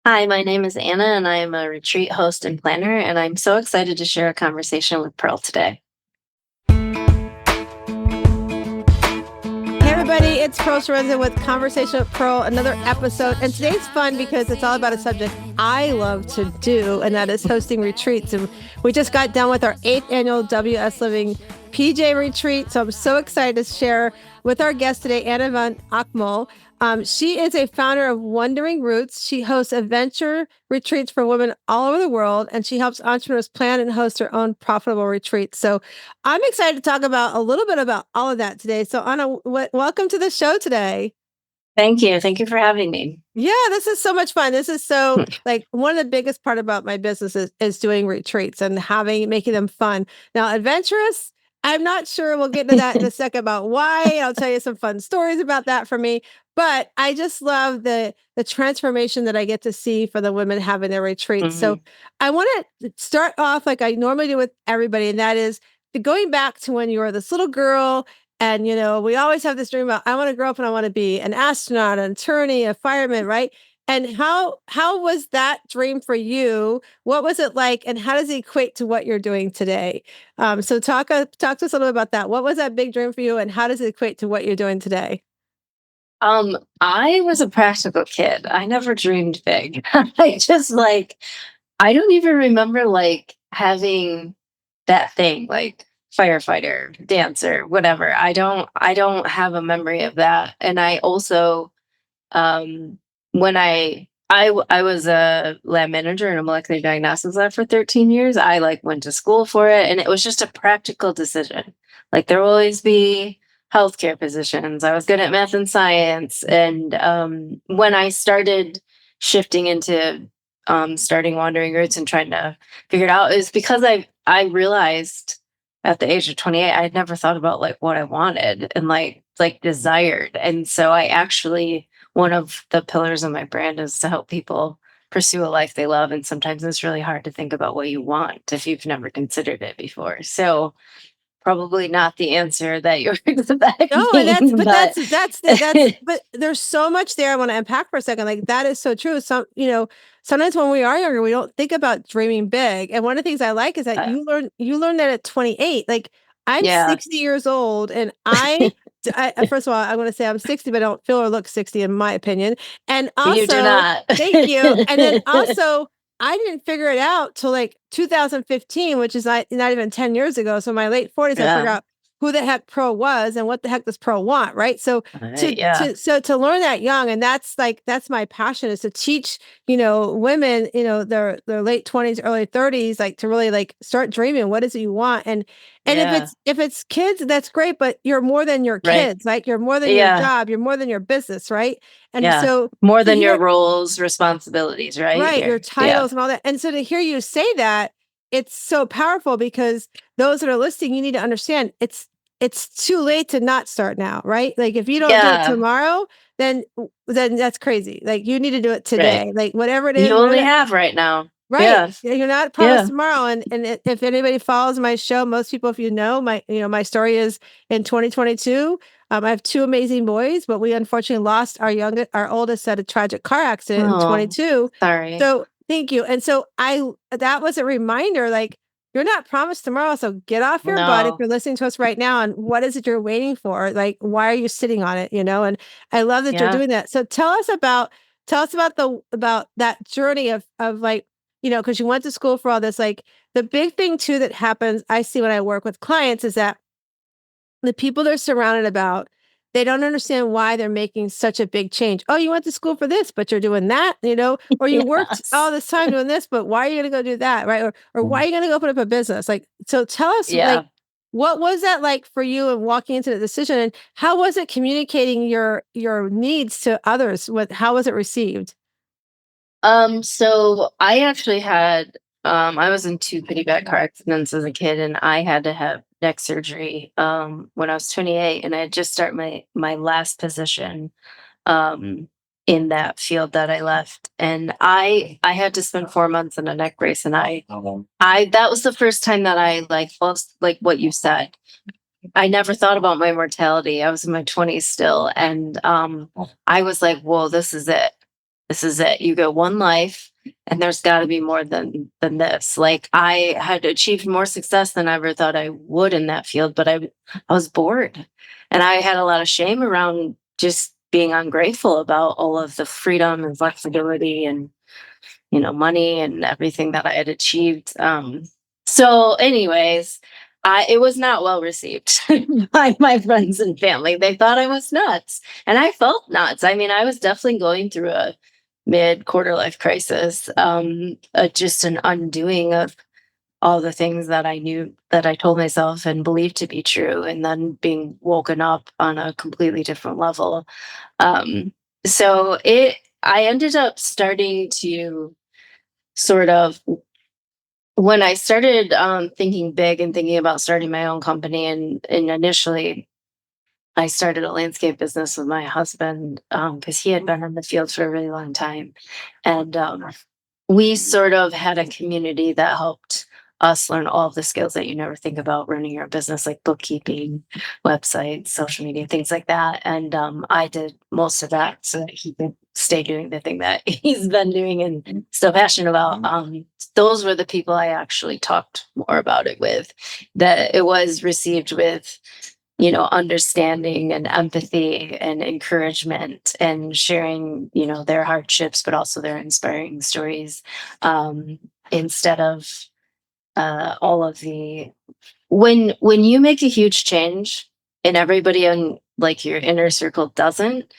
Hi, my name is Anna, and I am a retreat host and planner, and I'm so excited to share a conversation with Pearl today. Hey everybody, it's Pearl Chiarenza with Conversational Pearl, another episode. And today's fun because it's all about a subject I love to do, and that is hosting retreats. And we just got done with our 8th annual WS Living PJ retreat. So I'm so excited to share with our guest today, Anna VanAgtmael. She is a founder of Wandering Roots. She hosts adventure retreats for women all over the world, and she helps entrepreneurs plan and host their own profitable retreats. So I'm excited to talk about a little bit about all of that today. So Anna, welcome to the show today. Thank you. Thank you for having me. Yeah, this is so much fun. This is so like one of the biggest part about my business is doing retreats and making them fun. Now, adventurous, I'm not sure. We'll get into that in a second about why. I'll tell you some fun stories about that for me. But I just love the transformation that I get to see for the women having their retreats. So Mhm. I want to start off like I normally do with everybody, and that is going back to when you were this little girl and we always have this dream about I want to grow up and I want to be an astronaut, an attorney, a fireman, right? And how was that dream for you? What was it like, and how does it equate to what you're doing today? So talk to us a little bit about that. What was that big dream for you, and how does it equate to what you're doing today? I was a practical kid. I never dreamed big. I don't even remember having that thing like firefighter, dancer, whatever. I don't have a memory of that. And I also Um, when I was a lab manager in a molecular diagnostics lab for 13 years. I went to school for it, and it was just a practical decision. Like there will always be healthcare positions. I was good at math and science, and when I started shifting into starting Wandering Roots and trying to figure it out, is because I realized at the age of 28 I had never thought about what I wanted and desired, and so I actually one of the pillars of my brand is to help people pursue a life they love. And sometimes it's really hard to think about what you want if you've never considered it before. So, probably not the answer that you're No, and that's expecting, but but that's but there's so much there I want to unpack for a second. Like that is so true. Sometimes when we are younger, we don't think about dreaming big. And one of the things I like is that uh, you learn that at 28. Like I'm yeah, 60 years old, and first of all, I want to say I'm 60, but I don't feel or look 60 in my opinion. And you do also, not. thank you. And then also, I didn't figure it out till like 2015, which is not even 10 years ago. So my late 40s, I figured Yeah, out who the heck Pro was and what the heck does Pro want, right? So yeah, to learn that young, and that's my passion is to teach, women, their late 20s, early 30s, like to really like start dreaming. What is it you want? And yeah, if it's kids, that's great, but you're more than your right. kids, like you're more than your Yeah, job, you're more than your business, right? And yeah. so More to than your hear roles, responsibilities, right? right, your Yeah, titles and all that. And so to hear you say that, it's so powerful because those that are listening, you need to understand it's too late to not start now, right? Like if you don't do it yeah, tomorrow, then that's crazy. Like you need to do it right. today. Like whatever it You is, whatever only that have right now. right. Yeah, You're not promised yeah. tomorrow. If anybody follows my show, most people, if you know, my story is in 2022. I have two amazing boys, but we unfortunately lost our oldest at a tragic car accident in Oh, 22. sorry. So thank you. And so that was a reminder, like you're not promised tomorrow. So get off your butt if No. you're listening to us right now. And what is it you're waiting for? Like, why are you sitting on it? And I love that you're Yeah. doing that. So tell us about about that journey of like, because you went to school for all this, like the big thing too that happens, I see when I work with clients is that the people they're surrounded about, they don't understand why they're making such a big change. Oh, you went to school for this, but you're doing that, or you worked Yes. all this time doing this, but why are you going to go do that, right? Or why are you going to open up a business? Like, so tell us, like, Yeah. what was that like for you and walking into the decision, and how was it communicating your needs to others? How was it received? So I actually had I was in two pretty bad car accidents as a kid, and I had to have neck surgery when I was 28, and I had just started my last position um in that field that I left. And I had to spend 4 months in a neck brace, and I that was the first time that I lost like what you said. I never thought about my mortality. I was in my 20s still, and I was like, "Whoa, this is it. This is it. You go one life, and there's got to be more than this. Like, I had achieved more success than I ever thought I would in that field, but I was bored, and I had a lot of shame around just being ungrateful about all of the freedom and flexibility and money and everything that I had achieved. So, anyways, it was not well received by my friends and family. They thought I was nuts, and I felt nuts. I mean, I was definitely going through a mid quarter life crisis, just an undoing of all the things that I knew that I told myself and believed to be true, and then being woken up on a completely different level. Um, I ended up starting to sort of when I started thinking big and thinking about starting my own company, and initially I started a landscape business with my husband because he had been in the field for a really long time, and we sort of had a community that helped us learn all of the skills that you never think about running your business, like bookkeeping, websites, social media, things like that. And I did most of that so that he could stay doing the thing that he's been doing and still passionate about. Those were the people I actually talked more about it with, that it was received with understanding and empathy and encouragement and sharing, their hardships, but also their inspiring stories, instead of all of the when you make a huge change and everybody in like your inner circle doesn't,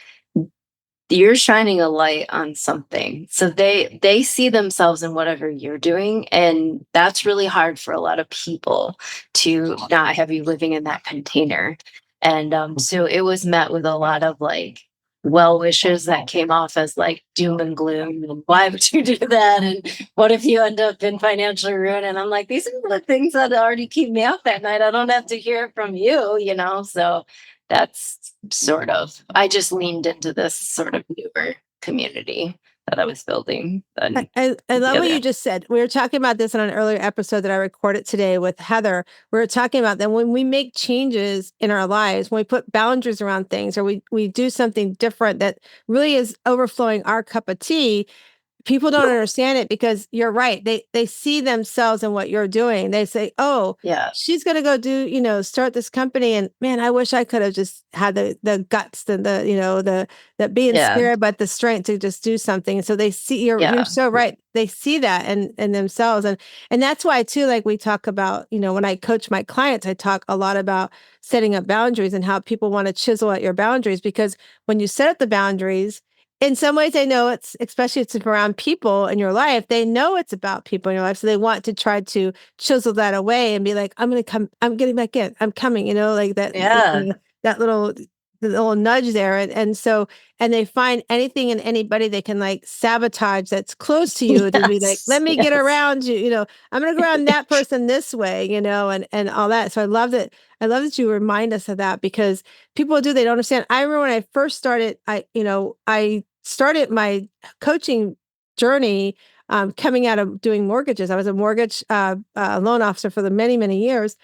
you're shining a light on something, so they see themselves in whatever you're doing, and that's really hard for a lot of people to not have you living in that container. And so it was met with a lot of like well wishes that came off as like doom and gloom, and why would you do that, and what if you end up in financial ruin? And I'm like, these are the things that already keep me up at night. I don't have to hear it from you. So that's sort of, I just leaned into this sort of newer community that I was building. I love what you just said. We were talking about this in an earlier episode that I recorded today with Heather. We were talking about that when we make changes in our lives, when we put boundaries around things, or we do something different that really is overflowing our cup of tea, people don't understand it because you're right. They see themselves in what you're doing. They say, "Oh, Yeah, she's going to go do, start this company, and man, I wish I could have just had the guts and the being yeah, scared but the strength to just do something." And so they see you're yeah, so right. They see that in themselves, and that's why too, like we talk about, when I coach my clients, I talk a lot about setting up boundaries and how people want to chisel at your boundaries, because when you set up the boundaries, in some ways, they know it's, especially if it's around people in your life, they know it's about people in your life. So they want to try to chisel that away and be like, I'm going to come, I'm getting back in, I'm coming, like that, yeah. that little nudge there. And they find anything and anybody they can like sabotage that's close to you to be like, Yes, let me get yes. around you, I'm going to go around that person this way, and all that. So I love that. I love that you remind us of that, because people do, they don't understand. I remember when I first started, I started my coaching journey coming out of doing mortgages. I was a mortgage loan officer for the many, many years.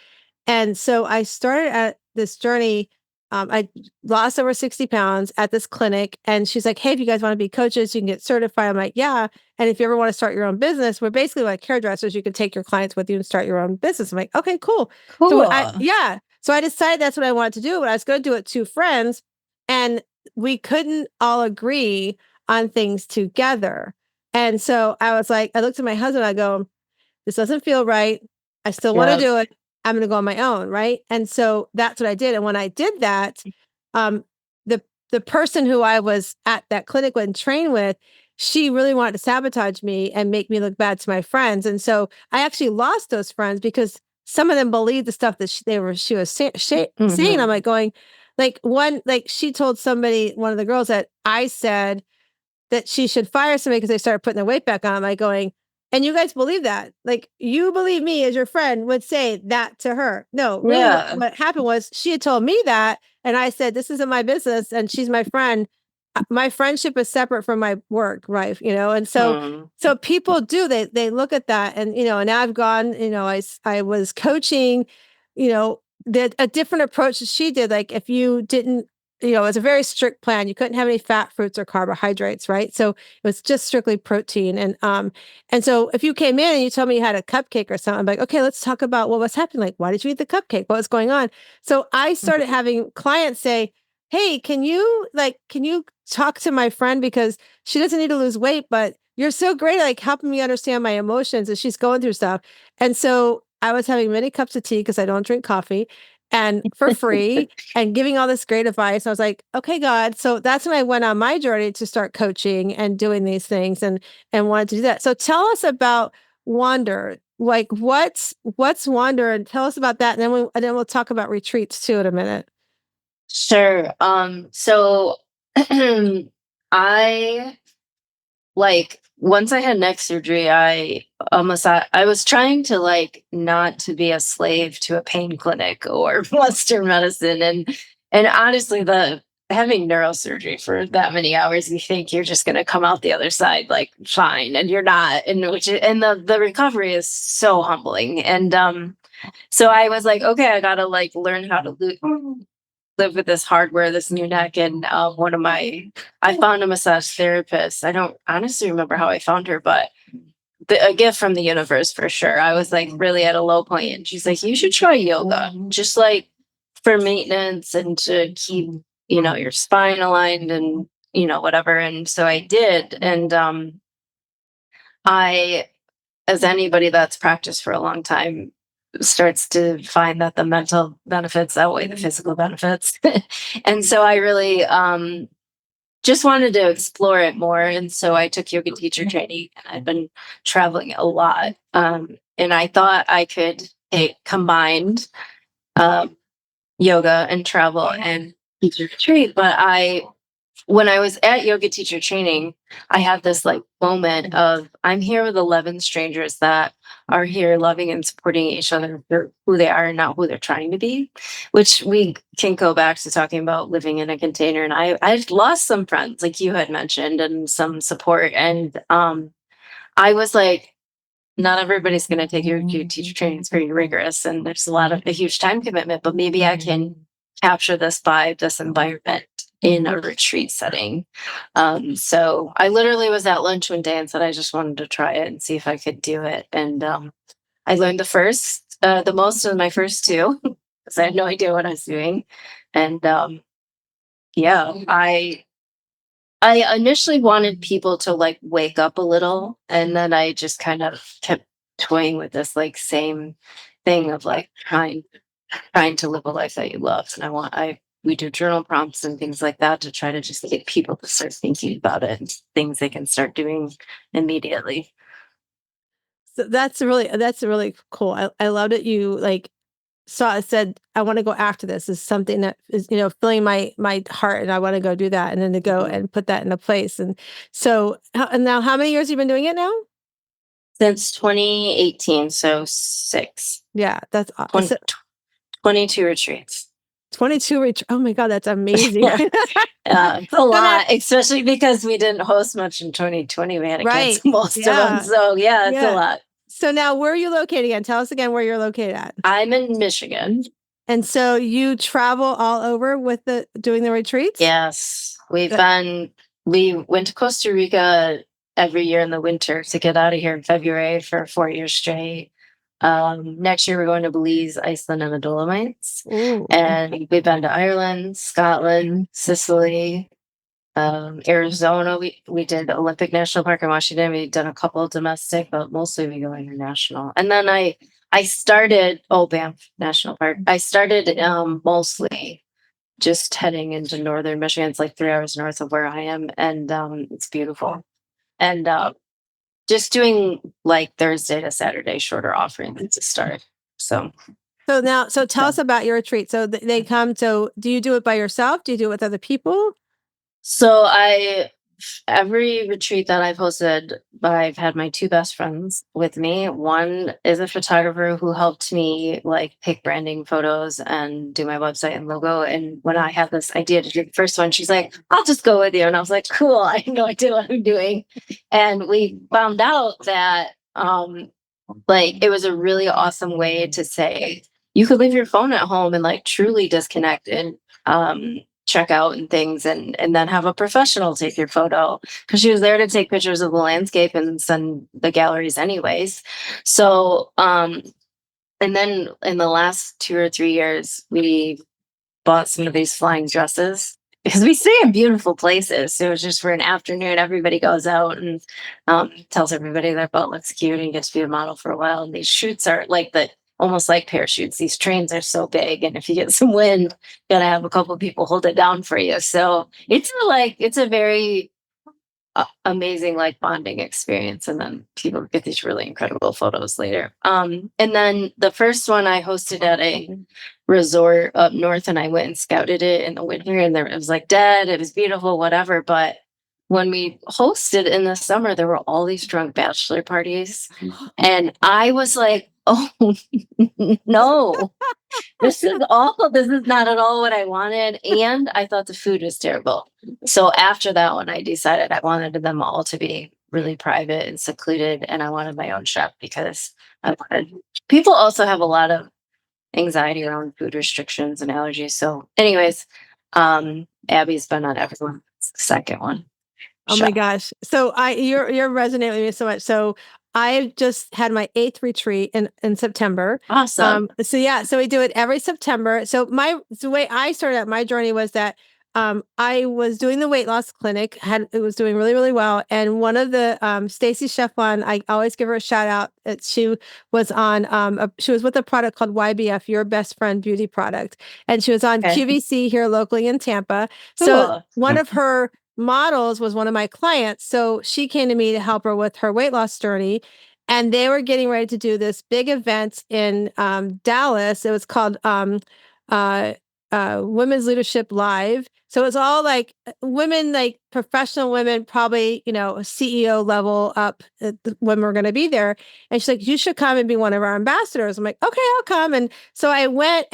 And so I started at this journey. I lost over 60 pounds at this clinic. And she's like, hey, if you guys want to be coaches, you can get certified. I'm like, yeah. And if you ever want to start your own business, we're basically like hairdressers. You can take your clients with you and start your own business. I'm like, okay, cool. So Cool. So I decided that's what I wanted to do, but I was going to do it with two friends, and we couldn't all agree on things together. And so I was like, I looked at my husband, I go, this doesn't feel right. I still want to Yeah. do it. I'm going to go on my own. Right. And so that's what I did. And when I did that, um, the, the person who I was at that clinic with and trained with, she really wanted to sabotage me and make me look bad to my friends. And so I actually lost those friends because some of them believed the stuff that she was saying. I'm Hmm. like going, like she told somebody, one of the girls, that I said that she should fire somebody because they started putting their weight back on. Like going, and you guys believe that? Like, you believe me as your friend would say that to her? No, really, Yeah. what happened was she had told me that, and I said, "This isn't my business," and she's my friend. My friendship is separate from my work, right? And Hmm. so people do, they look at that, and and now I've gone, I was coaching, did a different approach that she did. Like, if you didn't it was a very strict plan. You couldn't have any fat, fruits, or carbohydrates, right? So it was just strictly protein. And so if you came in and you told me you had a cupcake or something, I'm like, okay, let's talk about what was happening. Like, why did you eat the cupcake? What was going on? So I started having clients say, hey, can you talk to my friend because she doesn't need to lose weight, but you're so great at like helping me understand my emotions as she's going through stuff. And so I was having many cups of tea because I don't drink coffee and for free and giving all this great advice. I was like, okay, God. So that's when I went on my journey to start coaching and doing these things and wanted to do that. So tell us about Wander. Like what's Wander and tell us about that. And then we'll talk about retreats too in a minute. Sure. So I like once I had neck surgery, I was trying to like not to be a slave to a pain clinic or Western medicine, and honestly, the having neurosurgery for that many hours, you think you're just going to come out the other side like fine, and you're not, and the recovery is so humbling, and so I was like, okay, I gotta like learn how to live with this hardware, this new neck, and I found a massage therapist. I don't honestly remember how I found her, but a gift from the universe for sure. I was like really at a low point, and she's like, you should try yoga, just like for maintenance and to keep your spine aligned and whatever. And so I did, and I as anybody that's practiced for a long time starts to find that the mental benefits outweigh the physical benefits. And so I really just wanted to explore it more. And so I took yoga teacher training, and I've been traveling a lot. And I thought I could take combined um, yoga and travel and teacher retreat. But when I was at yoga teacher training, I had this like moment of I'm here with 11 strangers that are here loving and supporting each other for who they are and not who they're trying to be, which we can go back to talking about living in a container. And I lost some friends, like you had mentioned, and some support. And I was like, not everybody's going to take your teacher training. It's pretty rigorous, and there's a huge time commitment. But maybe I can capture this vibe, this environment in a retreat setting. So I literally was at lunch one day and said I just wanted to try it and see if I could do it. And I learned the most of my first two because I had no idea what I was doing. And yeah, I initially wanted people to like wake up a little, and then I just kind of kept toying with this like same thing of like trying to live a life that you love. And I we do journal prompts and things like that to try to just get people to start thinking about it and things they can start doing immediately. So that's really cool. I love that you like said I want to go after this is something that is filling my heart and I want to go do that and then to go Mhm. and put that into place. And so and now how many years have you been doing it now? Since 2018, so six, Yeah, that's 20, 22 retreats. 22 oh my God, that's amazing. It's a So now, lot, especially because we didn't host much in 2020. We had to right. cancel most of them. Yeah. So yeah, it's a Yeah. lot. So now where are you located again? Tell us again where you're located at. I'm in Michigan. And so you travel all over with the doing the retreats? Yes, That- we went to Costa Rica every year in the winter to get out of here in February for 4 years straight. Next year we're going to Belize, Iceland, and the Dolomites. Ooh. And we've been to Ireland, Scotland, Sicily, Arizona. We did Olympic National Park in Washington. We've done a couple of domestic, but mostly we go international. And then I started Banff National Park. I started mostly just heading into northern Michigan. It's like 3 hours north of where I am, and it's beautiful. And just doing like Thursday to Saturday shorter offerings to start. So So tell us about your retreat. So they come. So do you do it by yourself? Do you do it with other people? So I every retreat that I've hosted, I've had my two best friends with me. One is a photographer who helped me like pick branding photos and do my website and logo. And when I had this idea to do the first one, she's like, I'll just go with you. And I was like, cool, I have no idea what I'm doing. And we found out that like it was a really awesome way to say you could leave your phone at home and like truly disconnect and check out and things, and then have a professional take your photo, because she was there to take pictures of the landscape and send the galleries anyways. So and then in the last 2 or 3 years, we bought some of these flying dresses because we stay in beautiful places. So it's just for an afternoon. Everybody goes out and tells everybody their boat looks cute and gets to be a model for a while. And these shoots are like the almost like parachutes. These trains are so big, and if you get some wind, you gotta have a couple of people hold it down for you. So it's a very amazing like bonding experience, and then people get these really incredible photos later. And then the first one I hosted at a resort up north, and I went and scouted it in the winter, and there it was like dead, it was beautiful, whatever. But when we hosted in the summer, there were all these drunk bachelor parties, and I was like, oh no, this is not at all what I wanted. And I thought the food was terrible. So after that one, I decided I wanted them all to be really private and secluded. And I wanted my own chef because I wanted people also have a lot of anxiety around food restrictions and allergies. So, anyways, Abby's been on everyone's second one. Oh my Chef. gosh. So you're resonating with me so much. So I just had my 8th retreat in September. Awesome. So yeah, so we do it every September. So the way I started out my journey was that I was doing the weight loss clinic, it was doing really, really well. And one of the Stacy Cheflon, I always give her a shout out. She was on she was with a product called YBF, Your Best Friend Beauty Product. And she was on Okay. QVC here locally in Tampa. So Cool. one of her models was one of my clients. So she came to me to help her with her weight loss journey. And they were getting ready to do this big event in Dallas. It was called uh, Women's Leadership Live. So it's all like women, like professional women, probably, CEO level up when we're going to be there. And she's like, you should come and be one of our ambassadors. I'm like, okay, I'll come. And so I went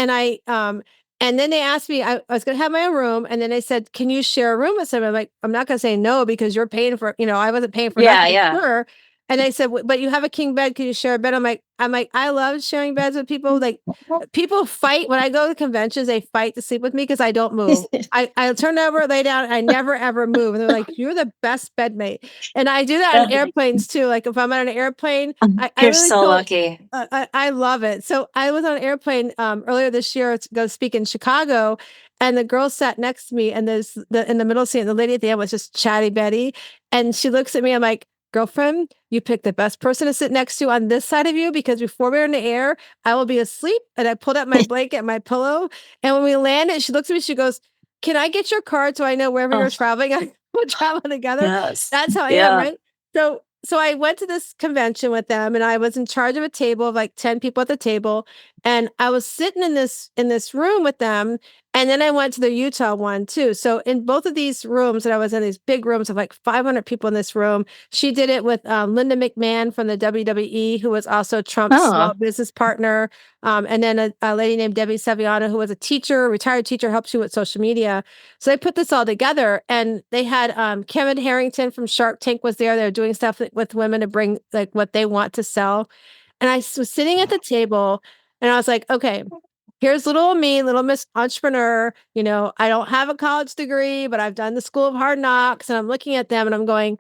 and then they asked me, I was going to have my own room. And then they said, can you share a room with someone? I'm like, I'm not going to say no because you're paying for, I wasn't paying for Yeah, nothing. yeah. Sure. And they said, but you have a king bed. Can you share a bed? I'm like, I love sharing beds with people. Like people fight when I go to conventions, they fight to sleep with me because I don't move. I turn over, lay down, I never ever move. And they're like, you're the best bedmate. And I do that on airplanes too. Like if I'm on an airplane, I You're really so feel lucky. I love it. So I was on an airplane earlier this year to go speak in Chicago, and the girl sat next to me, and in the middle seat, and the lady at the end was just chatty Betty, and she looks at me. I'm like, girlfriend, you picked the best person to sit next to on this side of you because before we're in the air, I will be asleep. And I pulled up my blanket, my pillow, and when we landed, she looks at me. She goes, "Can I get your card so I know wherever Oh, you're traveling, we'll travel together?" yes. That's how I am, Yeah. right? So I went to this convention with them, and I was in charge of a table of like 10 people at the table, and I was sitting in this room with them, and then I went to the Utah one too. So in both of these rooms, and I was in these big rooms of like 500 people in this room. She did it with Linda McMahon from the WWE, who was also Trump's small Oh, business partner, and then a lady named Debbie Saviano, who was a teacher, retired teacher, helps you with social media. So they put this all together, and they had Kevin Harrington from Shark Tank was there. They were doing stuff with women to bring like what they want to sell. And I was sitting at the table, and I was like, okay, here's little me, little Miss Entrepreneur. I don't have a college degree, but I've done the School of Hard Knocks, and I'm looking at them, and I'm going,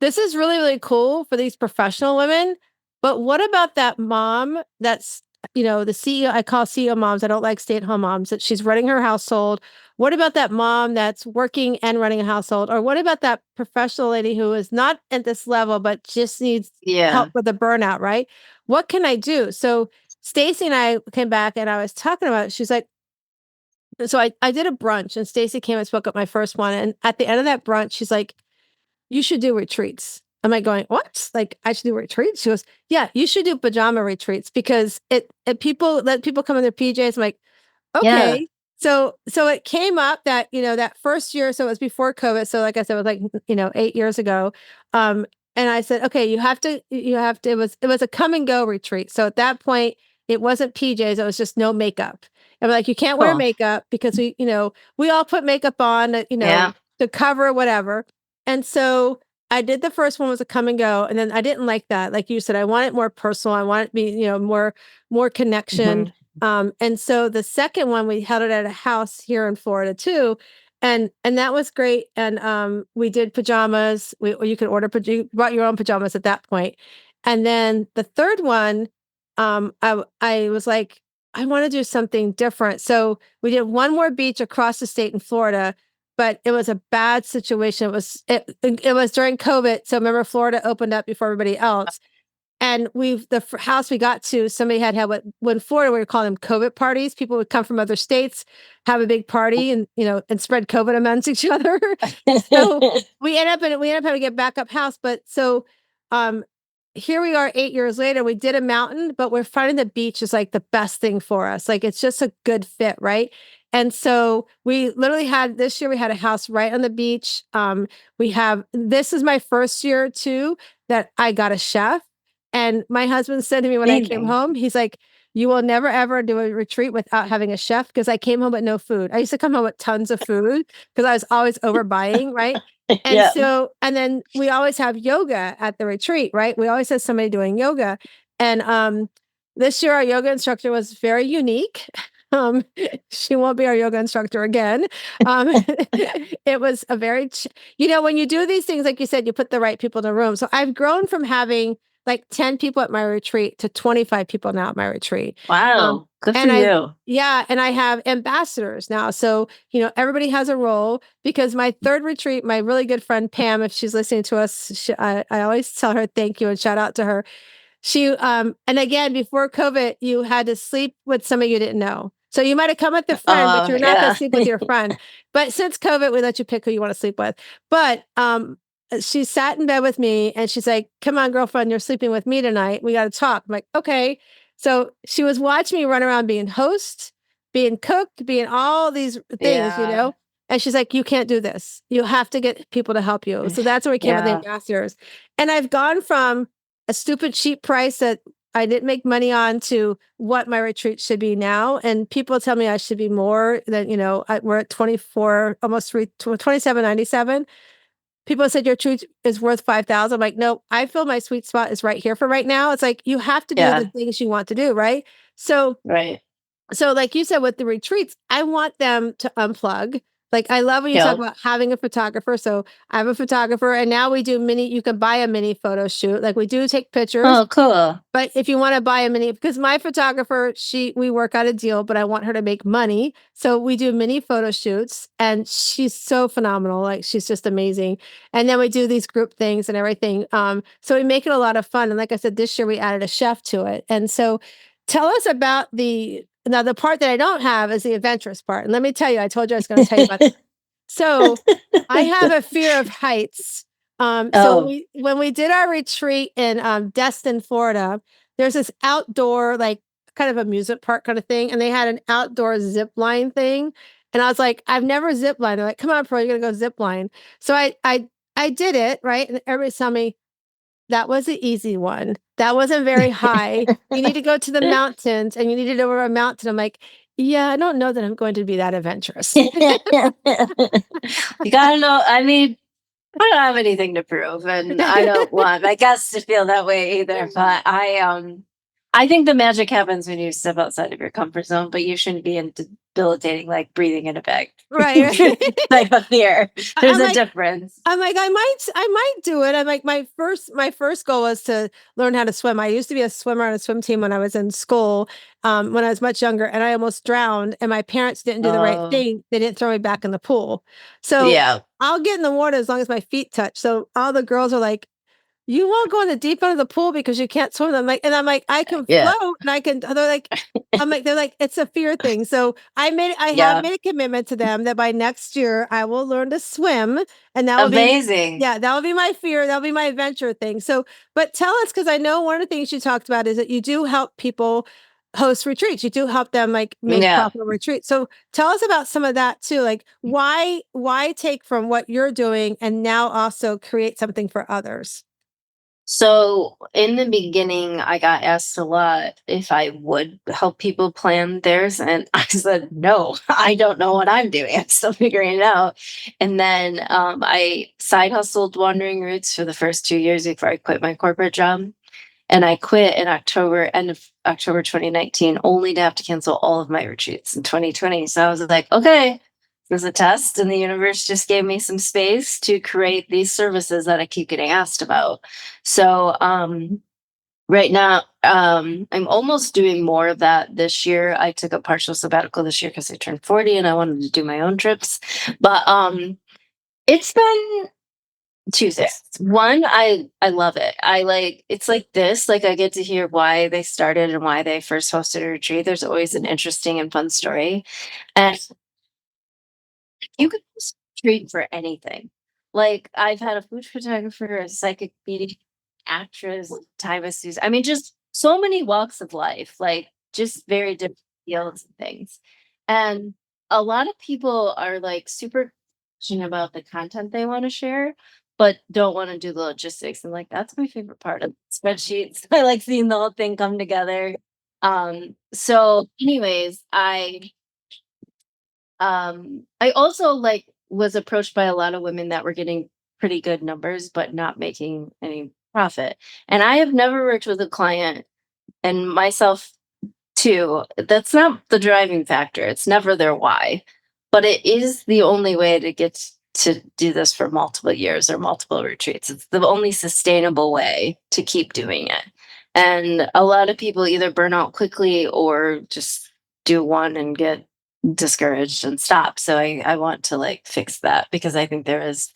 this is really, really cool for these professional women. But what about that mom that's, the CEO? I call CEO moms. I don't like stay-at-home moms, that she's running her household. What about that mom that's working and running a household? Or what about that professional lady who is not at this level, but just needs help yeah. with the burnout, right? What can I do? So Stacy and I came back, and I was talking about it. She's like, so I did a brunch, and Stacy came and spoke at my first one. And at the end of that brunch, she's like, you should do retreats. I'm like going, what? Like I should do retreats? She goes, yeah, you should do pajama retreats because it people let people come in their PJs. I'm like, Yeah. okay. So it came up that, that first year, so it was before COVID. So like I said, it was like, 8 years ago. Um, and I said, okay, it was a come and go retreat. So at that point, it wasn't PJs, it was just no makeup. I'm like, you can't wear Cool. makeup because we all put makeup on, Yeah. to cover whatever. And so I did the first one was a come and go. And then I didn't like that. Like you said, I want it more personal. I want it to be, more connection. Hmm. And so the second one, we held it at a house here in Florida too. and that was great. And we did pajamas. Or you could order you brought your own pajamas at that point. And then the third one, I was like, I want to do something different. So we did one more beach across the state in Florida, but it was a bad situation. It was during COVID. So remember, Florida opened up before everybody else. And house we got to, somebody had what, when Florida, we would call them COVID parties. People would come from other states, have a big party and, and spread COVID amongst each other. So we end up having to get backup house. But so, here we are 8 years later, we did a mountain, but we're finding the beach is like the best thing for us. Like it's just a good fit. Right. And so we literally this year we had a house right on the beach. This is my first year too, that I got a chef. And my husband said to me when I came home, he's like, you will never, ever do a retreat without having a chef, because I came home with no food. I used to come home with tons of food because I was always overbuying, right? And and then we always have yoga at the retreat, right? We always have somebody doing yoga. And this year our yoga instructor was very unique. She won't be our yoga instructor again. It was a very, when you do these things, like you said, you put the right people in the room. So I've grown from having like 10 people at my retreat to 25 people now at my retreat. Wow. Good for you. Yeah. And I have ambassadors now. So, everybody has a role, because my third retreat, my really good friend, Pam, if she's listening to us, I always tell her thank you and shout out to her. And again, before COVID, you had to sleep with somebody you didn't know. So you might have come with a friend, but you're not going to sleep with your friend. But since COVID, we let you pick who you want to sleep with. But, she sat in bed with me and she's like, come on, girlfriend, you're sleeping with me tonight. We got to talk. I'm like, okay. So she was watching me run around being host, being cook, being all these things, and she's like, you can't do this. You have to get people to help you. So that's where we came with the ambassadors. And I've gone from a stupid cheap price that I didn't make money on to what my retreat should be now. And people tell me I should be more than, we're at 24, almost 27.97. People said your retreat is worth 5,000. I'm like, no, I feel my sweet spot is right here for right now. It's like, you have to do the things you want to do. Right. So, So like you said, with the retreats, I want them to unplug. Like, I love when you talk about having a photographer. So I have a photographer, and now we do you can buy a mini photo shoot. Like, we do take pictures. Oh, cool. But if you want to buy a mini, because my photographer, we work out a deal, but I want her to make money. So we do mini photo shoots, and she's so phenomenal. Like, she's just amazing. And then we do these group things and everything. So we make it a lot of fun. And like I said, this year we added a chef to it. And so tell us about the part that I don't have is the adventurous part. And let me tell you, I told you I was going to tell you about that. So I have a fear of heights. So when we did our retreat in Destin, Florida, there's this outdoor, like, kind of amusement park kind of thing. And they had an outdoor zip line thing. And I was like, I've never zip lined. They're like, come on, Pearl, you're going to go zip line. So I did it, right? And everybody saw me. That was the easy one. That wasn't very high. You need to go to the mountains, and you need to go over a mountain. I'm like, yeah, I don't know that I'm going to be that adventurous. You gotta know. I mean, I don't have anything to prove, and I don't want my guests to feel that way either. But I think the magic happens when you step outside of your comfort zone, but you shouldn't be in debilitating, like breathing in a bag. Right. Type of fear. There's a difference. I'm like, I might do it. I'm like, my first goal was to learn how to swim. I used to be a swimmer on a swim team when I was in school, when I was much younger, and I almost drowned, and my parents didn't do the right thing. They didn't throw me back in the pool. So I'll get in the water as long as my feet touch. So all the girls are like, you won't go in the deep end of the pool because you can't swim. I'm like, I can float, and I can. They're like, they're like, it's a fear thing. So I have made a commitment to them that by next year I will learn to swim, and that will amazing. That will be my fear. That'll be my adventure thing. So, but tell us, because I know one of the things you talked about is that you do help people host retreats. You do help them like make profitable retreats. So tell us about some of that too. Like, why take from what you're doing and now also create something for others? So in the beginning, I got asked a lot if I would help people plan theirs. And I said, no, I don't know what I'm doing. I'm still figuring it out. And then I side hustled Wandering Roots for the first 2 years before I quit my corporate job. And I quit in end of October 2019, only to have to cancel all of my retreats in 2020. So I was like, okay, was a test, and the universe just gave me some space to create these services that I keep getting asked about. So, right now, I'm almost doing more of that this year. I took a partial sabbatical this year because I turned 40 and I wanted to do my own trips. But it's been two things. One, I love it. I like it's like this. Like I get to hear why they started and why they first hosted a retreat. There's always an interesting and fun story. And you could just treat for anything. Like, I've had a food photographer, a psychic medium, actress, time masseuse. I mean, just so many walks of life, like just very different fields and things. And a lot of people are like super passionate about the content they want to share, but don't want to do the logistics. And like, that's my favorite part of spreadsheets. I like seeing the whole thing come together. So anyways, I also, like, was approached by a lot of women that were getting pretty good numbers, but not making any profit. And I have never worked with a client, and myself too, that's not the driving factor. It's never their why, but it is the only way to get to do this for multiple years or multiple retreats. It's the only sustainable way to keep doing it. And a lot of people either burn out quickly or just do one and get discouraged and stop. So I want to like fix that because I think there is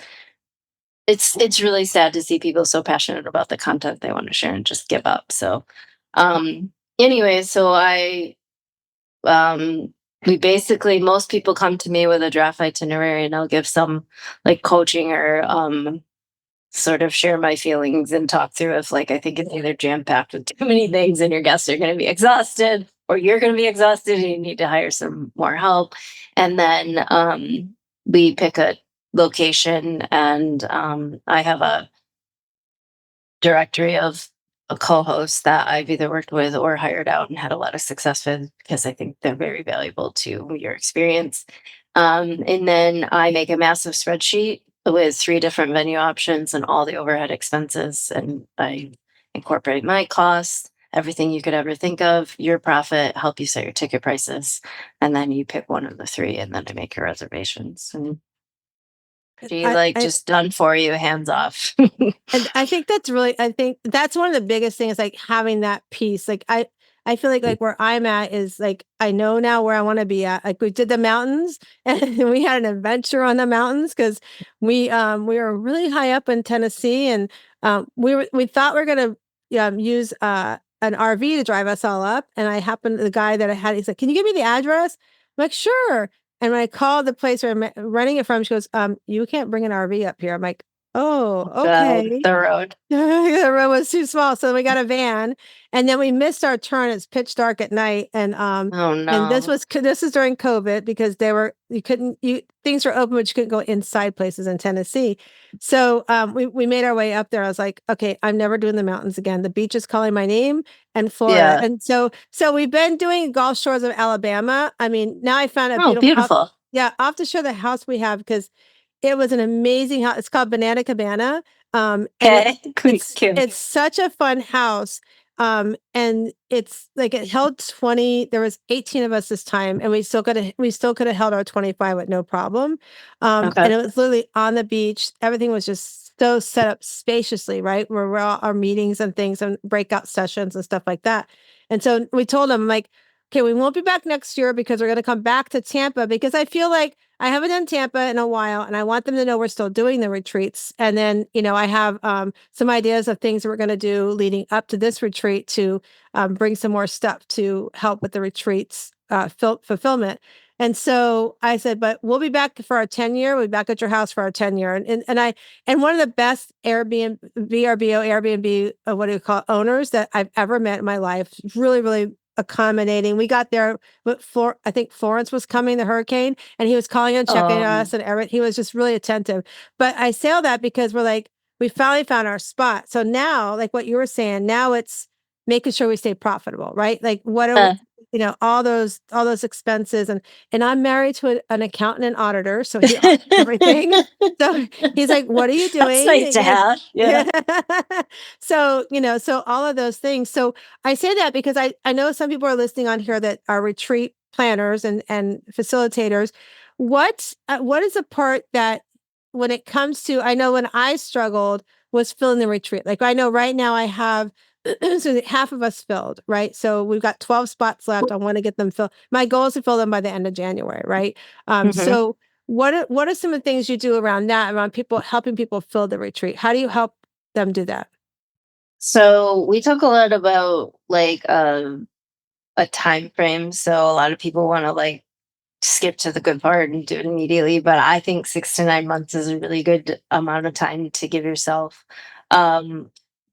it's really sad to see people so passionate about the content they want to share and just give up. So anyway, so I we basically most people come to me with a draft itinerary and I'll give some like coaching or sort of share my feelings and talk through if like I think it's either jam packed with too many things and your guests are going to be exhausted or you're going to be exhausted and you need to hire some more help. And then we pick a location and I have a directory of a co-host that I've either worked with or hired out and had a lot of success with because I think they're very valuable to your experience. And then I make a massive spreadsheet with 3 different venue options and all the overhead expenses. And I incorporate my costs, everything you could ever think of, your profit, help you set your ticket prices. And then you pick one of the 3 and then I make your reservations. And pretty like I just done for you, hands off. And I think that's really, I think that's one of the biggest things, like having that peace. Like I feel like where I'm at is like, I know now where I want to be at. Like we did the mountains and we had an adventure on the mountains because we were really high up in Tennessee and, we thought we are going to, use, an RV to drive us all up. And I happened, the guy that I had, he's like, can you give me the address? I'm like, sure. And when I called the place where I'm renting it from, she goes, you can't bring an RV up here. I'm like, oh, okay. The road. The road was too small, so we got a van, and then we missed our turn. It's pitch dark at night, Oh and no. this is during COVID because they were you couldn't you things were open, but you couldn't go inside places in Tennessee. So we made our way up there. I was like, okay, I'm never doing the mountains again. The beach is calling my name, and Florida, Yeah. and so we've been doing Gulf Shores of Alabama. I mean, now I found a Oh, beautiful house. beautiful. Yeah, I'll have to show the house we have because it was an amazing house. It's called Banana Cabana. And Okay. Cute. it's such a fun house. And it's like it held 20, there was 18 of us this time, and we still could have held our 25 with no problem. Okay. And it was literally on the beach. Everything was just so set up spaciously, right? Where we're all our meetings and things and breakout sessions and stuff like that. And so we told them, like, okay, we won't be back next year because we're going to come back to Tampa because I feel like I haven't done Tampa in a while and I want them to know we're still doing the retreats. And then, I have some ideas of things that we're going to do leading up to this retreat to bring some more stuff to help with the retreats fulfillment. And so I said, but we'll be back for our 10-year. We'll be back at your house for our 10-year. And one of the best Airbnb, VRBO, Airbnb, what do you call it, owners that I've ever met in my life. Really, really accommodating. We got there with I think Florence was coming, the hurricane, and he was calling and checking us and everything. He was just really attentive. But I say all that because we're like, we finally found our spot. So now, like what you were saying, now it's making sure we stay profitable, right? Like what are Uh, all those expenses and I'm married to an accountant and auditor, so he audits everything. So he's like, "What are you that's doing?" nice to have. Yeah. Yeah. So, so all of those things. So I say that because I know some people are listening on here that are retreat planners and facilitators. What is the part that when it comes to, I know when I struggled was filling the retreat. Like I know right now I have so half of us filled, right? So we've got 12 spots left. I want to get them filled. My goal is to fill them by the end of January, right? Mhm. So what are some of the things you do around that, around people helping people fill the retreat? How do you help them do that? So we talk a lot about like a time frame. So a lot of people want to like skip to the good part and do it immediately. But I think 6 to 9 months is a really good amount of time to give yourself. Um,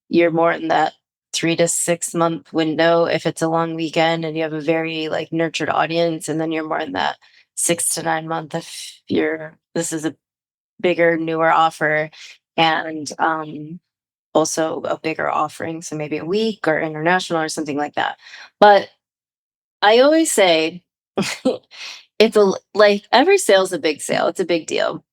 you're more in that 3 to 6 month window if it's a long weekend and you have a very like nurtured audience, and then you're more in that 6 to 9 month if you're this is a bigger, newer offer, and also a bigger offering. So maybe a week or international or something like that. But I always say like every sale's a big sale. It's a big deal.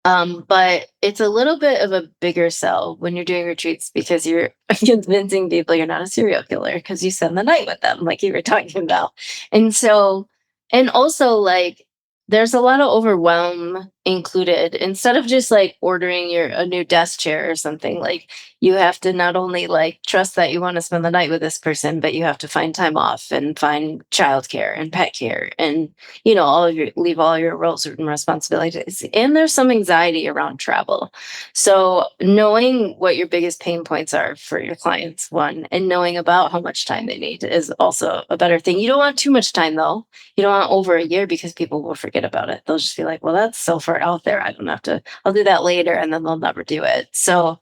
But it's a little bit of a bigger sell when you're doing retreats because you're convincing people you're not a serial killer because you spend the night with them, like you were talking about. And so, and also like there's a lot of overwhelm included. Instead of just like ordering your a new desk chair or something, like you have to not only like trust that you want to spend the night with this person, but you have to find time off and find childcare and pet care and all of your leave all your roles and responsibilities. And there's some anxiety around travel. So knowing what your biggest pain points are for your clients, one, and knowing about how much time they need is also a better thing. You don't want too much time though. You don't want over a year because people will forget about it. They'll just be like, well, that's so far out there. I don't have to, I'll do that later. And then they'll never do it. So,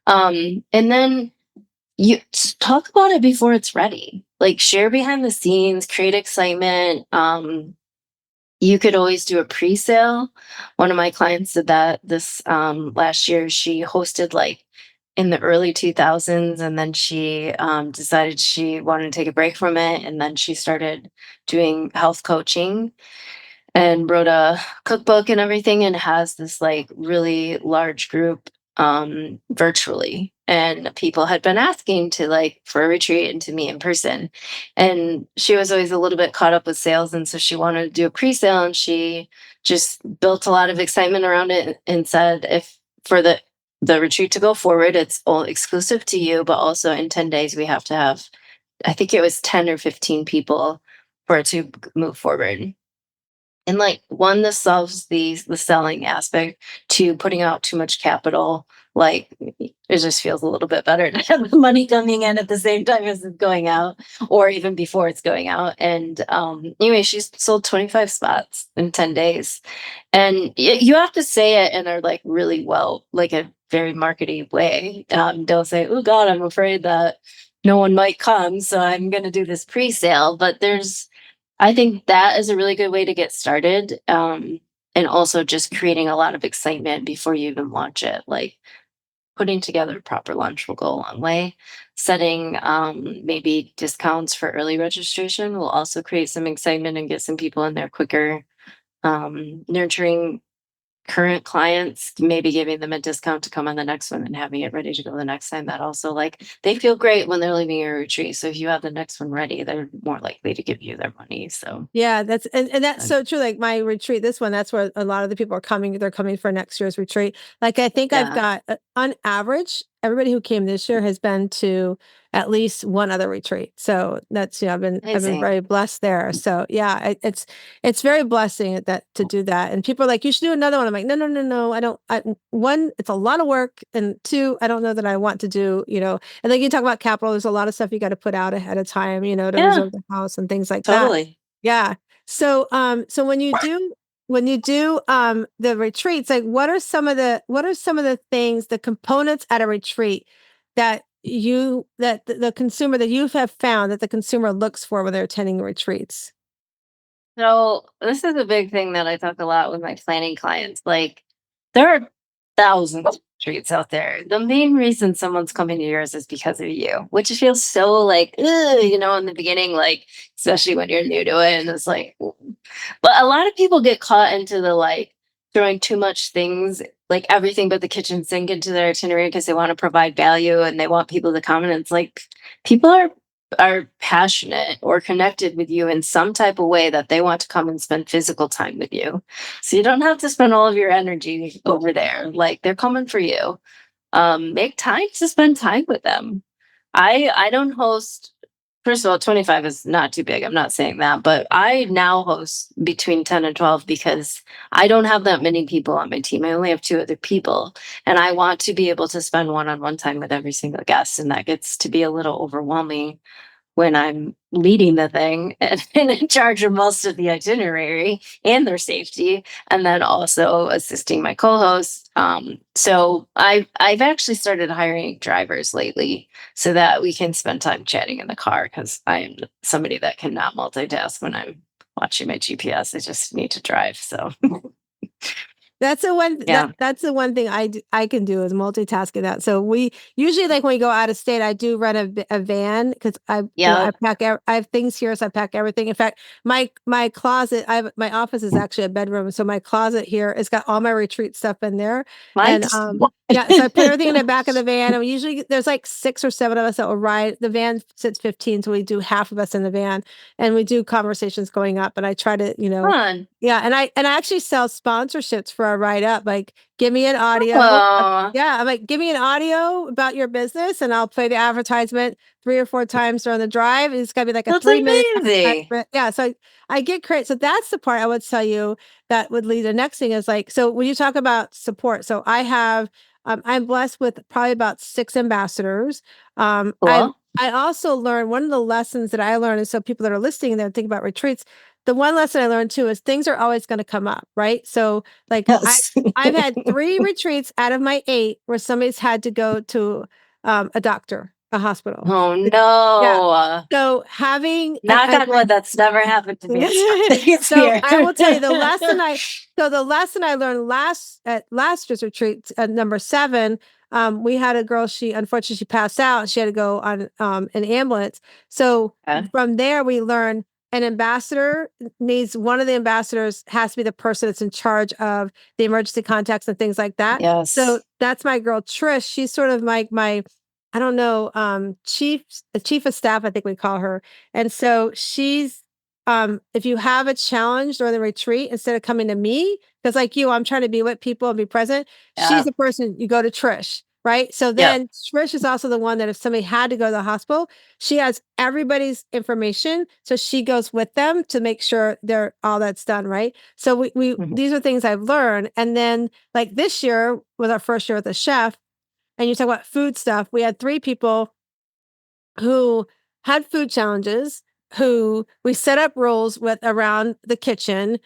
and then you talk about it before it's ready. Like share behind the scenes, create excitement. You could always do a pre-sale. One of my clients did that this last year. She hosted like in the early 2000s, and then she decided she wanted to take a break from it, and then she started doing health coaching and wrote a cookbook and everything, and has this like really large group virtually, and people had been asking to like for a retreat and to meet in person, and she was always a little bit caught up with sales, and so she wanted to do a pre-sale, and she just built a lot of excitement around it and said if for the retreat to go forward, it's all exclusive to you, but also in 10 days we have to have, I think it was 10 or 15 people for it to move forward. And like one, this solves the selling aspect. To putting out too much capital, like it just feels a little bit better to have the money coming in at the same time as it's going out, or even before it's going out. And anyway, she's sold 25 spots in 10 days. And you have to say it in a like really well, like a very markety way. Don't say, "Oh God, I'm afraid that no one might come, so I'm going to do this pre-sale." But I think that is a really good way to get started. And also just creating a lot of excitement before you even launch it. Like putting together a proper launch will go a long way. Setting maybe discounts for early registration will also create some excitement and get some people in there quicker. Nurturing current clients, maybe giving them a discount to come on the next one and having it ready to go the next time. That also like they feel great when they're leaving your retreat. So if you have the next one ready, they're more likely to give you their money. So Yeah, and that's uh, so true. Like my retreat, this one, that's where a lot of the people are coming. They're coming for next year's retreat. Like I think I've yeah, got on average, everybody who came this year has been to at least one other retreat. So that's I've been amazing. very blessed there. So yeah, it's very blessing that to do that. And people are like, you should do another one. I'm like, no, no, no, no. I don't. One, it's a lot of work, and two, I don't know that I want to do. And then you talk about capital. There's a lot of stuff you got to put out ahead of time. To Yeah, reserve the house and things like that. totally. Yeah. So when you do the retreats, like what are some of the things, the components at a retreat that the consumer that you have found that the consumer looks for when they're attending retreats? So this is a big thing that I talk a lot with my planning clients. Like there are thousands of treats out there. The main reason someone's coming to yours is because of you, which feels so like, ugh, in the beginning, like especially when you're new to it, and it's like, "Ooh." But a lot of people get caught into the like throwing too much things, like everything but the kitchen sink into their itinerary because they want to provide value and they want people to come. And it's like people are are passionate or connected with you in some type of way that they want to come and spend physical time with you. So you don't have to spend all of your energy over there. Like they're coming for you. Make time to spend time with them. I don't host. First of all, 25 is not too big. I'm not saying that, but I now host between 10 and 12 because I don't have that many people on my team. I only have two other people, and I want to be able to spend one-on-one time with every single guest, and that gets to be a little overwhelming when I'm leading the thing and in charge of most of the itinerary and their safety, and then also assisting my co-host. So I've actually started hiring drivers lately so that we can spend time chatting in the car because I am somebody that cannot multitask when I'm watching my GPS. I just need to drive. So That's the one yeah, that's the one thing I can do is multitasking that. So we usually like when we go out of state, I do rent a van because I yeah, pack I have things here, so I pack everything. In fact, my closet, my office is actually a bedroom, so my closet here has got all my retreat stuff in there, and mine's yeah, so I put everything in the back of the van, and we usually there's like 6 or 7 of us that will ride. The van sits 15, so we do half of us in the van, and we do conversations going up. And I try to, fun. yeah, and I actually sell sponsorships for a write up. Like, give me an audio. Oh, Yeah, I'm like, give me an audio about your business, and I'll play the advertisement 3 or 4 times during the drive. It's got to be like a that's 3 minute amazing. advertisement. Yeah, so I get great. So that's the part I would tell you that would lead. The next thing is like, so when you talk about support, so I have, I'm blessed with probably about 6 ambassadors. Um, I Cool. I also learned one of the lessons that I learned, and so people that are listening there think about retreats, the one lesson I learned too is things are always going to come up, right? So like Yes. I've had 3 retreats out of my 8 where somebody's had to go to a doctor, a hospital. Oh Yeah. no. So having Knock on wood, that's never happened to me. It's it's so here. I will tell you the lesson I learned last year's retreat at number 7, we had a girl, she unfortunately she passed out. She had to go on an ambulance. So Okay. from there we learned an ambassador needs one of the ambassadors has to be the person that's in charge of the emergency contacts and things like that. So Yes. that's my girl Trish. She's sort of my I don't know, chief of staff, I think we call her. And so she's if you have a challenge during the retreat, instead of coming to me, because like you, I'm trying to be with people and be present, she's Yeah. the person you go to Trish, right? So Yep. then Trish is also the one that if somebody had to go to the hospital, she has everybody's information. So she goes with them to make sure they're all that's done, right? So we Mhm. these are things I've learned. And then like this year was our first year with a chef, and you talk about food stuff. We had 3 people who had food challenges, who we set up rules with around the kitchen,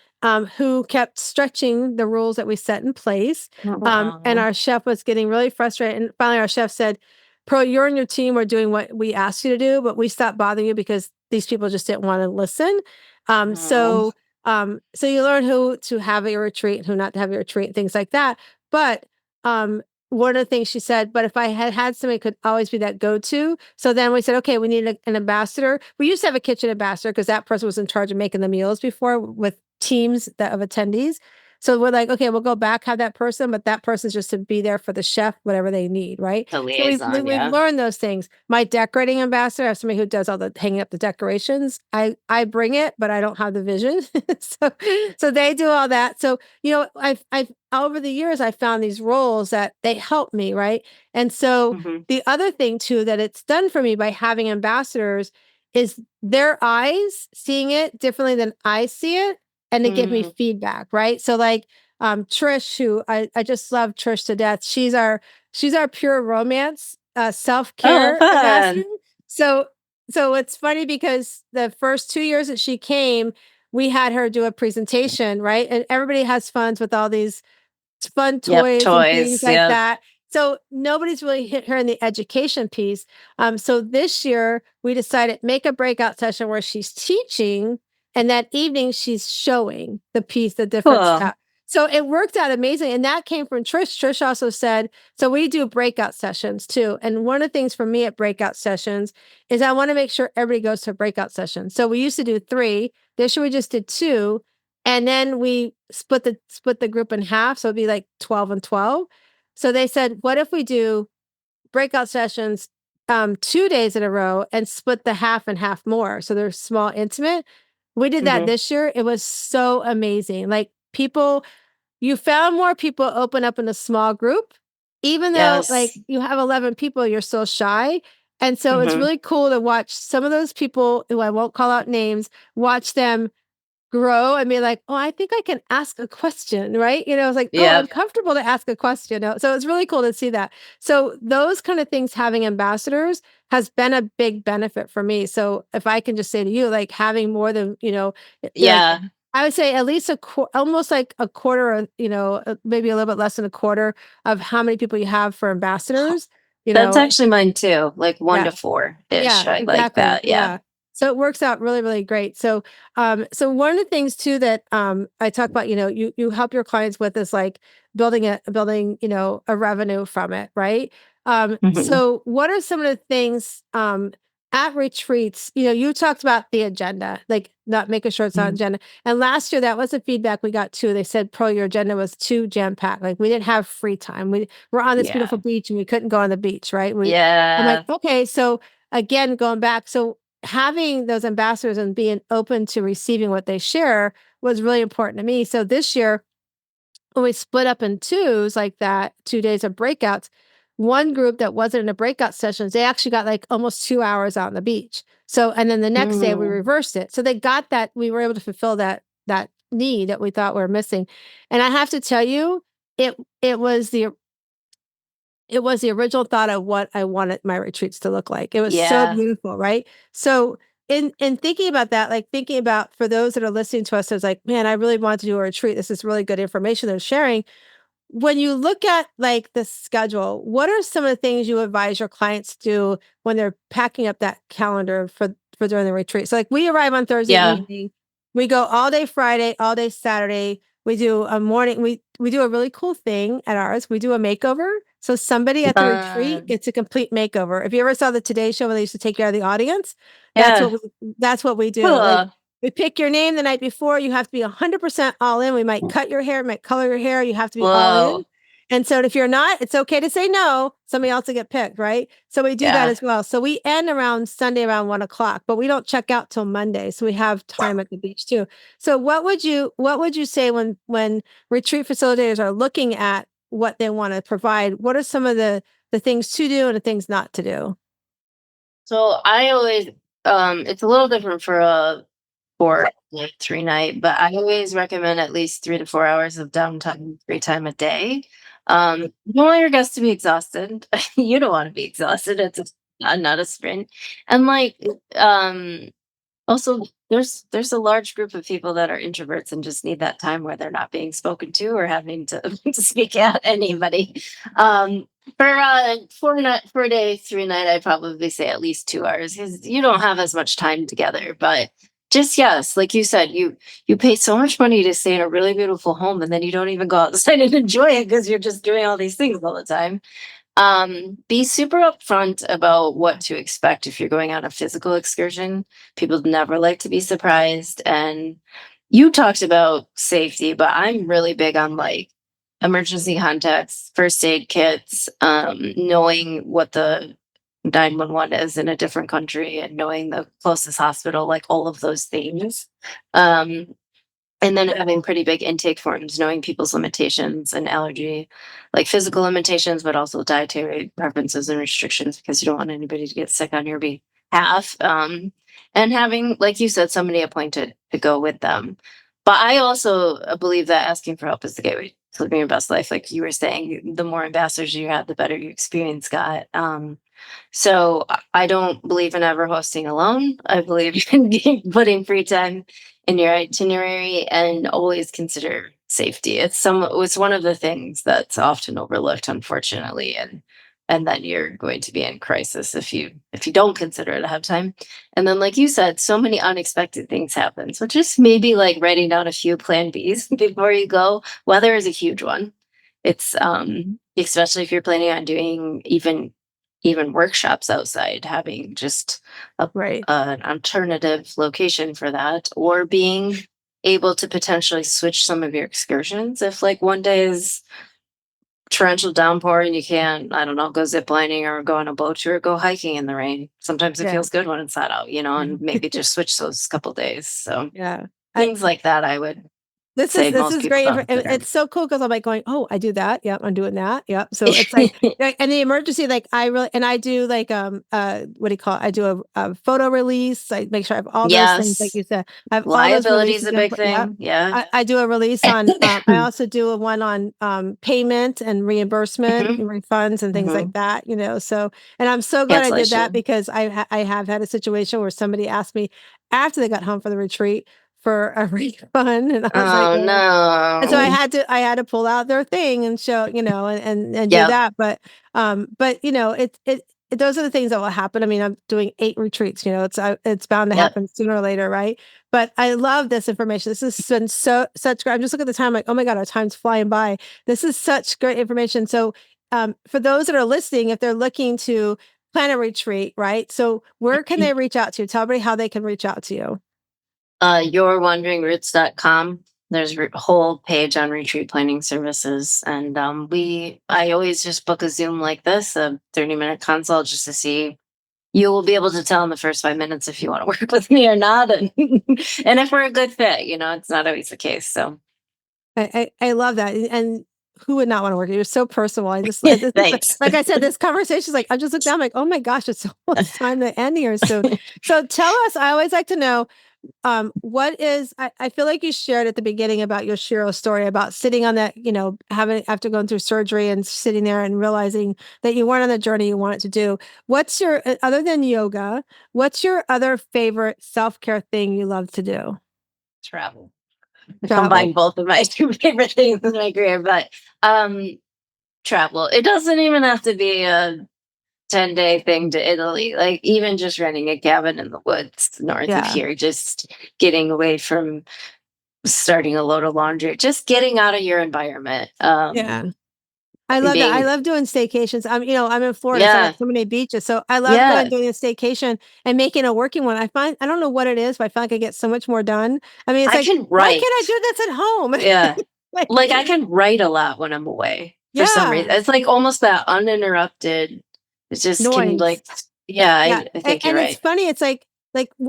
who kept stretching the rules that we set in place. And Aw. our chef was getting really frustrated. And finally, our chef said, Pearl, you and your team are doing what we asked you to do, but we stopped bothering you because these people just didn't want to listen. Um, Aw. so, so you learn who to have at your retreat and who not to have at your retreat, things like that. But um, one of the things she said, but if I had had somebody could always be that go-to. So then we said, okay, we need an ambassador. We used to have a kitchen ambassador because that person was in charge of making the meals before with teams of attendees. So we're like, okay, we'll go back, have that person, but that person's just to be there for the chef, whatever they need, right? The So liaison, we've yeah. learned those things. My decorating ambassador, I have somebody who does all the hanging up the decorations. I bring it, but I don't have the vision. So they do all that. So I've over the years I found these roles that they help me, right? And so Mhm. the other thing too that it's done for me by having ambassadors is their eyes seeing it differently than I see it, and they give me Mm. feedback, right? So like Trish, who I just love Trish to death. She's our pure romance, Oh, self-care ambassador. fun. So so it's funny because the first 2 years that she came, we had her do a presentation, right? And everybody has funds with all these fun Yep, toys and things toys, like yep. that. So nobody's really hit her in the education piece. So this year we decided make a breakout session where she's teaching, and that evening she's showing the piece, the different Cool. stuff. So it worked out amazing, and that came from Trish. Trish also said, so we do breakout sessions too. And one of the things for me at breakout sessions is I want to make sure everybody goes to a breakout session. So we used to do 3. This year we just did 2, and then we split the group in half, so it'd be like 12 and 12. So they said, "What if we do breakout sessions 2 days in a row and split the half and half more. So they're small, intimate. We did that Mhm. this year. It was so amazing. Like people, you found more people open up in a small group, even though like Yes. you have 11 people, you're still shy. And so it's Mhm. really cool to watch some of those people who I won't call out names, watch them grow and be like, "Oh, I think I can ask a question," right? It's like, "Oh, I'm Yep. comfortable to ask a question." So it's really cool to see that. So those kind of things, having ambassadors has been a big benefit for me. So if I can just say to you, like having more than, like Yeah. I would say at least almost like a quarter, or maybe a little bit less than a quarter of how many people you have for ambassadors. You That's know, actually mine too, like 1 yeah. to 4-ish. Yeah, I like exactly. that, yeah. Yeah. So it works out really, really great. So one of the things too that I talk about, you help your clients with is like building, a revenue from it, right? Mhm. So what are some of the things at retreats? You talked about the agenda, like not making sure it's on Mhm. agenda. And last year that was the feedback we got too. They said, Pro, your agenda was too jam-packed. Like we didn't have free time. We were on this Yeah. beautiful beach and we couldn't go on the beach, right? I'm like, Yeah. okay, so again, going back, so having those ambassadors and being open to receiving what they share was really important to me. So this year, when we split up in twos like that, 2 days of breakouts, one group that wasn't in a breakout sessions, they actually got like almost 2 hours out on the beach. So, and then the next day we Mm. reversed it. So they got that, we were able to fulfill that need that we thought we were missing. And I have to tell you, it it was the it was the original thought of what I wanted my retreats to look like. It was so Yeah. beautiful, right? So in thinking about that, like thinking about for those that are listening to us, it's like, man, I really want to do a retreat. This is really good information they're sharing. When you look at like the schedule, what are some of the things you advise your clients to do when they're packing up that calendar for during the retreat? So like we arrive on Thursday Yeah. evening, we go all day Friday, all day Saturday. We do a morning, we do a really cool thing at ours. We do a makeover. So somebody at the retreat Fun. gets a complete makeover. If you ever saw the Today Show where they used to take care of the audience, that's Yeah. what that's what we do. Like Cool. we pick your name the night before. You have to be 100% all in. We might cut your hair, might color your hair. You have to be all in. Whoa. And so if you're not, it's okay to say no. Somebody else will get picked, right? So we do that Yeah. as well. So we end around Sunday around 1 o'clock, but we don't check out till Monday. So we have time at the beach too. So what would you say when retreat facilitators are looking at what they want to provide? What are some of the things to do and the things not to do? So I always, it's a little different for a 4 like 3 night, but I always recommend at least 3 to 4 hours of downtime, free time a day. You don't want your guests to be exhausted. You don't wanna be exhausted. It's not a sprint. And, like, um also, there's a large group of people that are introverts and just need that time where they're not being spoken to or having to, to speak at anybody. For a day, 3 night, I'd probably say at least 2 hours because you don't have as much time together. But just yes, like you said, you pay so much money to stay in a really beautiful home, and then you don't even go outside and enjoy it because you're just doing all these things all the time. Be super upfront about what to expect if you're going on a physical excursion. People never like to be surprised. And you talked about safety, but I'm really big on like emergency contacts, first aid kits, knowing what the 911 is in a different country and knowing the closest hospital, like all of those things. Um, and then having pretty big intake forms, knowing people's limitations and allergy, like physical limitations, but also dietary preferences and restrictions because you don't want anybody to get sick on your behalf. And having, like you said, somebody appointed to go with them. But I also believe that asking for help is the gateway to living your best life. Like you were saying, the more ambassadors you have, the better your experience got. So I don't believe in ever hosting alone. I believe in putting free time in your itinerary and always consider safety. It's one of the things that's often overlooked, unfortunately, and then you're going to be in crisis if you don't consider it ahead of time. And then, like you said, so many unexpected things happen. So just maybe like writing down a few plan Bs before you go. Weather is a huge one. It's especially if you're planning on doing even workshops outside, having just a, Right. an alternative location for that, or being able to potentially switch some of your excursions if like one day is torrential downpour and you can't, I don't know, go zip lining or go on a boat tour, go hiking in the rain. Sometimes it Yeah. feels good when it's hot out, and maybe just switch those couple days. So Yeah. I, things like that, I would say this most is people great. don't consider. It's so cool because I'm like going, oh, I do that. Yep, I'm doing that. Yep. So it's like and the emergency, like I really and I do like what do you call it? I do a photo release. I make sure I have all those things, like Yes. you said. I have all those Liability is releases a in. big Yep. thing. Yeah. I do a release on. I also do a one on payment and reimbursement Hmm. and refunds and things like Hmm. that. So and I'm so glad I did that Cancellation. because I have had a situation where somebody asked me after they got home from the retreat for a refund, and I was like, Oh well, and so no. I had to pull out their thing and show, and do Yep. that. But those are the things that will happen. I mean, I'm doing 8 retreats, it's bound to Yep. happen sooner or later, right? But I love this information. This has been such great. I'm just looking at the time, like, oh my God, our time's flying by. This is such great information. So for those that are listening, if they're looking to plan a retreat, right? So where can they reach out to you? Tell me how they can reach out to you. Yourwanderingroots.com. There's a whole page on retreat planning services. And I always just book a Zoom like this, a 30-minute consult, just to see. You will be able to tell in the first 5 minutes if you want to work with me or not. And, and if we're a good fit, it's not always the case. So I love that. And who would not want to work with you? You're so personal. This is thanks. like I said, this conversation is like, I just look down, like, oh my gosh, it's almost time to end here soon. So tell us, I always like to know, what is, I feel like you shared at the beginning about your Shiro story about sitting on that, having, after going through surgery and sitting there and realizing that you weren't on the journey you wanted to do. What's your, other than yoga, what's your other favorite self-care thing you love to do? Travel. Travel. Combine both of my two favorite things in my career, but um, travel. It doesn't even have to be a 10-day thing to Italy. Like even just renting a cabin in the woods north of Yeah. here, just getting away from starting a load of laundry, just getting out of your environment. Yeah. I love that. I Being, love doing staycations. I'm in Florida, so I got yeah, so many beaches. So I love going yeah. doing a staycation and making a working one. I don't know what it is, but I feel like I get so much more done. I mean, it's I like, can why can't I write. do this at home? Yeah. Like, Like I can write a lot when I'm away for some reason. yeah, It's like almost that uninterrupted. It just can noise. like, yeah, Yeah, I think you're and it's right. funny. It's like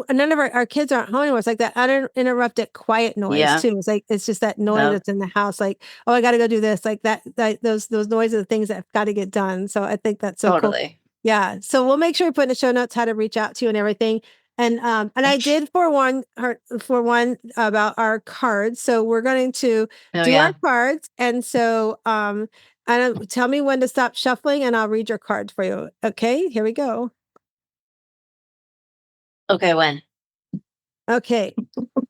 none of our kids aren't home anymore. It's like that uninterrupted quiet noise Yeah, too. It's like it's just that noise yeah, that's in the house. Like, oh, I got to go do this. Like that those noises are the things that have got to get done. So I think that's so cool. totally. Yeah. So we'll make sure we put in the show notes how to reach out to you and everything. And I did for one about our cards. So we're going to Oh do our yeah. cards. And so and tell me when to stop shuffling and I'll read your cards for you. Okay, here we go. Okay, when? Okay.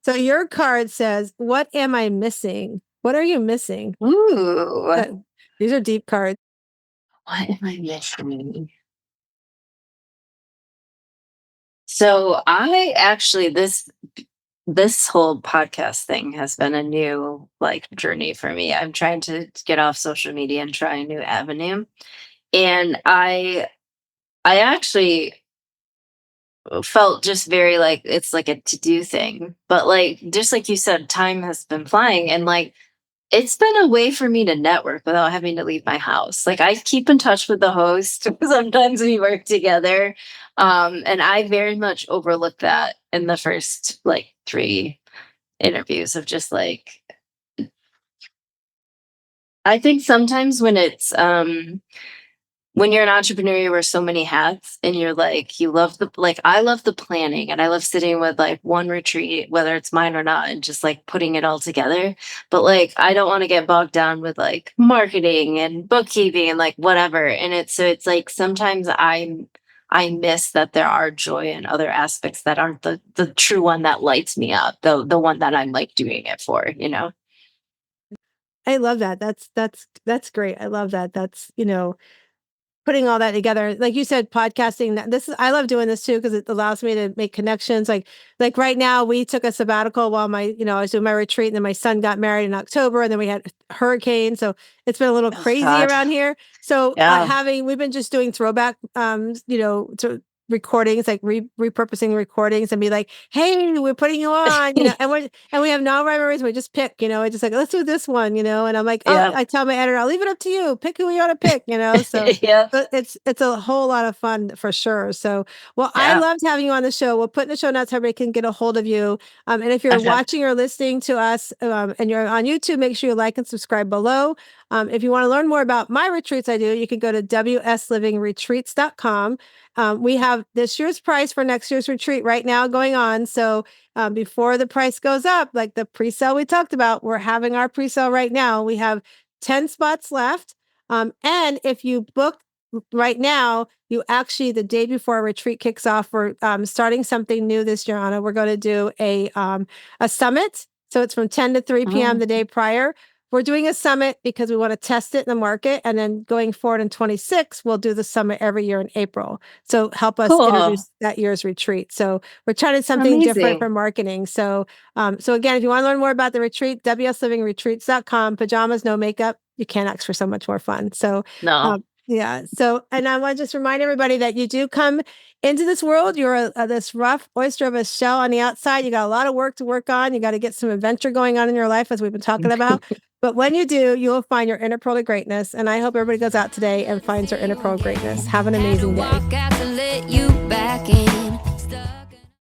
So your card says, "What am I missing? What are you missing?" Ooh, Uh, these are deep cards. what am I missing? So I actually this whole podcast thing has been a new like journey for me. I'm trying to get off social media and try a new avenue. And I actually felt just very like it's like a to do thing. But like just like you said, time has been flying and like it's been a way for me to network without having to leave my house. Like I keep in touch with the host. Sometimes we work together. And I very much overlooked that in the first like 3 interviews of just like I think sometimes when you're an entrepreneur, you wear so many hats and you're like, you love I love the planning and I love sitting with like one retreat, whether it's mine or not, and just like putting it all together. But like, I don't want to get bogged down with like marketing and bookkeeping and like whatever. And it's like sometimes I miss that there are joy in other aspects that aren't the true one that lights me up, the one that I'm like doing it for. I love that. That's great. I love that. That's, putting all that together. Like you said, podcasting, I love doing this too because it allows me to make connections. Like right now we took a sabbatical while I was doing my retreat and then my son got married in October and then we had hurricane. So it's been a little Oh crazy God. around here. So Yeah. we've been just doing throwback, recordings, like repurposing recordings and be like, hey, we're putting you on, and we have no memories. We just pick, it's just like, let's do this one, and I'm like, oh, Yeah. I tell my editor, I'll leave it up to you. Pick who you want to pick, so Yeah. but it's a whole lot of fun for sure. So, well, I Yeah. loved having you on the show. We'll put in the show notes so everybody can get a hold of you. And if you're Okay. watching or listening to us and you're on YouTube, make sure you like and subscribe below. If you want to learn more about my retreats I do, you can go to wslivingretreats.com. We have this year's price for next year's retreat right now going on. So before the price goes up, like the pre-sale we talked about, we're having our pre-sale right now. We have 10 spots left. And if you book right now, you actually, the day before our retreat kicks off, we're starting something new this year, Anna. We're going to do a summit. So it's from 10 to 3 p.m. the day prior. We're doing a summit because we want to test it in the market. And then going forward in 26, we'll do the summit every year in April. So help us Cool. introduce that year's retreat. So we're trying to something different for Amazing. marketing. So again, if you want to learn more about the retreat, wslivingretreats.com, pajamas, no makeup. You can't ask for so much more fun. So No. yeah. So, and I want to just remind everybody that you do come into this world. You're this rough oyster of a shell on the outside. You got a lot of work to work on. You got to get some adventure going on in your life, as we've been talking about. But when you do, you will find your inner pearl of greatness. And I hope everybody goes out today and finds their inner pearl of greatness. Have an amazing day.